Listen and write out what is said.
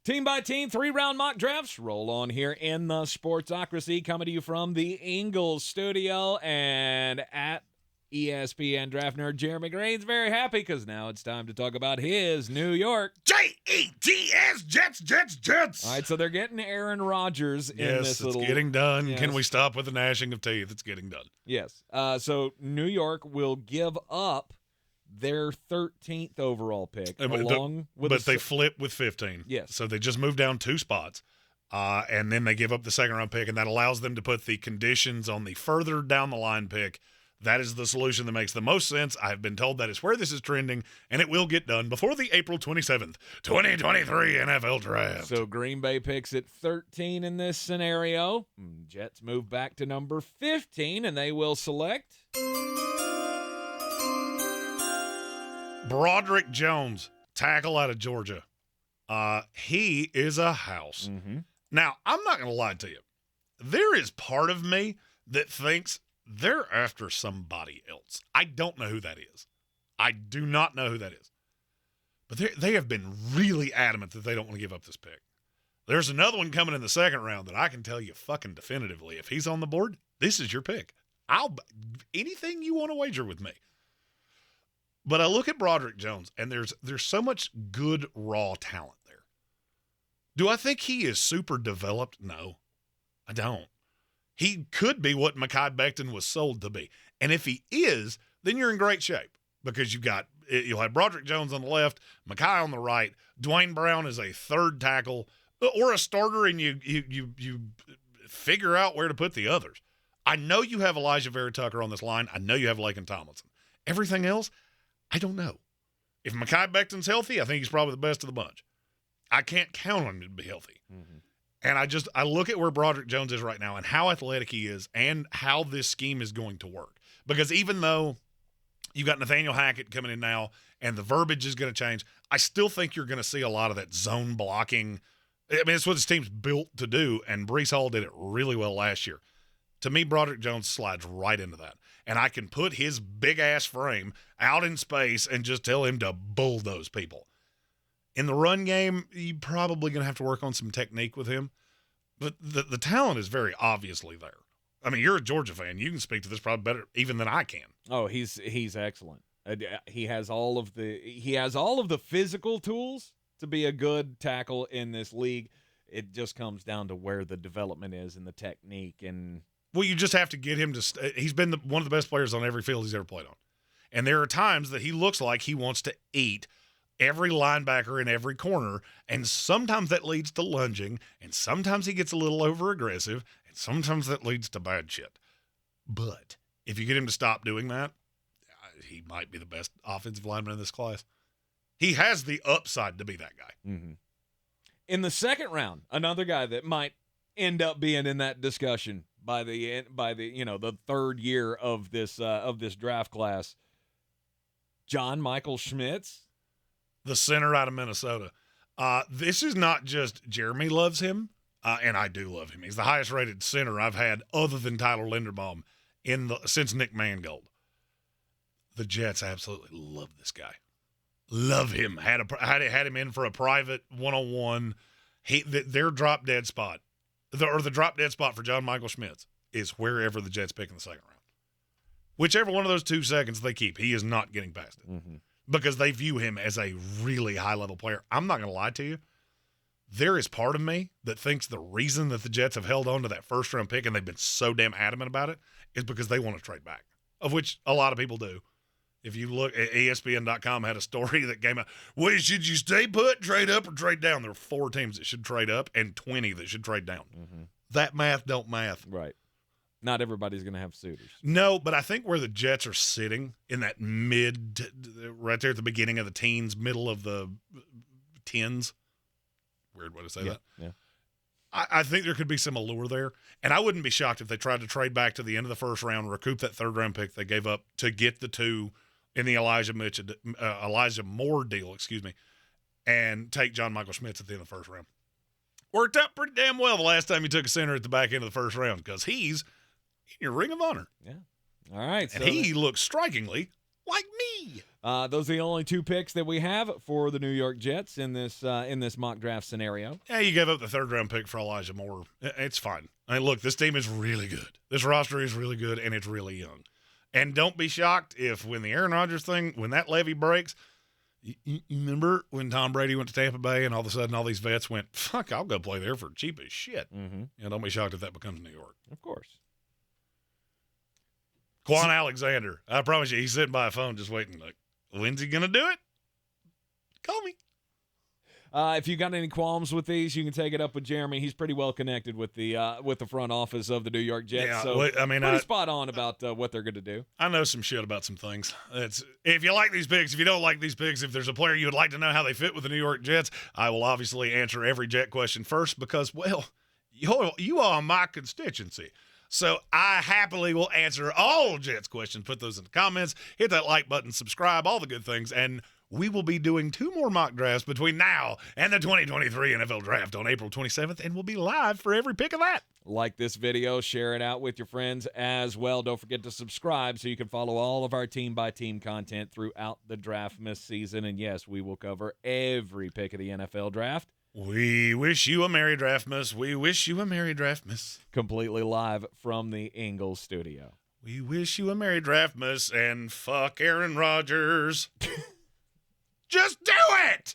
Team by team, 3-round mock drafts roll on here in the Sportsocracy, coming to you from the Ingles studio. And at ESPN Draft Nerd, Jeremy Greene's very happy because now it's time to talk about his New York Jets, Jets. All right, so they're getting Aaron Rodgers in this little... Yes, it's getting done. Yes. Can we stop with the gnashing of teeth? It's getting done. Yes. So New York will give up their 13th overall pick But they flip with 15. Yes. So they just move down 2 spots, and then they give up the second-round pick, and that allows them to put the conditions on the further down the line pick. That is the solution that makes the most sense. I've been told that is where this is trending, and it will get done before the April 27th, 2023 NFL Draft. So Green Bay picks at 13 in this scenario. Jets move back to number 15, and they will select... Broderick Jones, tackle out of Georgia. He is a house. Mm-hmm. Now, I'm not going to lie to you. There is part of me that thinks they're after somebody else. I don't know who that is. I do not know who that is. But they have been really adamant that they don't want to give up this pick. There's another one coming in the second round that I can tell you fucking definitively. If he's on the board, this is your pick. Anything you want to wager with me. But I look at Broderick Jones, and there's so much good raw talent there. Do I think he is super developed? No, I don't. He could be what Mekhi Becton was sold to be. And if he is, then you're in great shape because you'll have Broderick Jones on the left, Mekhi on the right. Dwayne Brown is a third tackle or a starter, and you figure out where to put the others. I know you have Elijah Vera Tucker on this line. I know you have Laken Tomlinson. Everything else, I don't know. If Mekhi Becton's healthy, I think he's probably the best of the bunch. I can't count on him to be healthy. Mm-hmm. And I look at where Broderick Jones is right now and how athletic he is and how this scheme is going to work. Because even though you've got Nathaniel Hackett coming in now and the verbiage is going to change, I still think you're going to see a lot of that zone blocking. I mean, it's what this team's built to do, and Breece Hall did it really well last year. To me, Broderick Jones slides right into that. And I can put his big-ass frame out in space and just tell him to bulldoze people. In the run game, you're probably going to have to work on some technique with him. But the talent is very obviously there. I mean, you're a Georgia fan. You can speak to this probably better even than I can. Oh, he's excellent. He has all of the physical tools to be a good tackle in this league. It just comes down to where the development is and the technique and – well, you just have to get him to he's been one of the best players on every field he's ever played on. And there are times that he looks like he wants to eat every linebacker in every corner, and sometimes that leads to lunging, and sometimes he gets a little over-aggressive, and sometimes that leads to bad shit. But if you get him to stop doing that, he might be the best offensive lineman in this class. He has the upside to be that guy. Mm-hmm. In the second round, another guy that might end up being in that discussion by the the third year of this draft class, John Michael Schmitz, the center out of Minnesota. This is not just Jeremy loves him, and I do love him. He's the highest rated center I've had other than Tyler Linderbaum since Nick Mangold. The Jets absolutely love this guy. Love him. Had him in for a private one-on-one. Their drop dead spot. The drop dead spot for John Michael Schmitz is wherever the Jets pick in the second round. Whichever one of those 2 seconds they keep, he is not getting past it. Mm-hmm. Because they view him as a really high-level player. I'm not going to lie to you. There is part of me that thinks the reason that the Jets have held on to that first-round pick and they've been so damn adamant about it is because they want to trade back, of which a lot of people do. If you look at ESPN.com had a story that came out, well, should you stay put, trade up, or trade down? There are 4 teams that should trade up and 20 that should trade down. Mm-hmm. That math don't math. Right. Not everybody's going to have suitors. No, but I think where the Jets are sitting in that right there at the beginning of the teens, middle of the tens. Weird way to say that. Yeah. I think there could be some allure there. And I wouldn't be shocked if they tried to trade back to the end of the first round, recoup that third-round pick they gave up to get the 2 in the Elijah Moore deal, and take John Michael Schmitz at the end of the first round. Worked out pretty damn well the last time you took a center at the back end of the first round because he's in your Ring of Honor. Yeah. All right. And he looks strikingly like me. Those are the only 2 picks that we have for the New York Jets in this mock draft scenario. Yeah, you gave up the 3rd-round pick for Elijah Moore. It's fine. I mean, look, this team is really good. This roster is really good, and it's really young. And don't be shocked if when the Aaron Rodgers thing, when that levee breaks, you remember when Tom Brady went to Tampa Bay and all of a sudden all these vets went, fuck, I'll go play there for cheap as shit. Mm-hmm. Don't be shocked if that becomes New York. Of course. Quan Alexander, I promise you, he's sitting by a phone just waiting. Like, when's he going to do it? Call me. If you got any qualms with these, you can take it up with Jeremy. He's pretty well connected with the front office of the New York Jets. Yeah, so I mean, pretty spot on about what they're going to do. I know some shit about some things. If you like these picks, if you don't like these picks, if there's a player you would like to know how they fit with the New York Jets, I will obviously answer every Jet question first because, well, you are my constituency. So I happily will answer all Jets questions. Put those in the comments. Hit that like button, subscribe, all the good things, and we will be doing 2 more mock drafts between now and the 2023 NFL Draft on April 27th, and we'll be live for every pick of that. Like this video, share it out with your friends as well. Don't forget to subscribe so you can follow all of our team-by-team content throughout the Draftmas season. And, yes, we will cover every pick of the NFL Draft. We wish you a Merry Draftmas. We wish you a Merry Draftmas. Completely live from the Ingalls studio. We wish you a Merry Draftmas and fuck Aaron Rodgers. Just do it!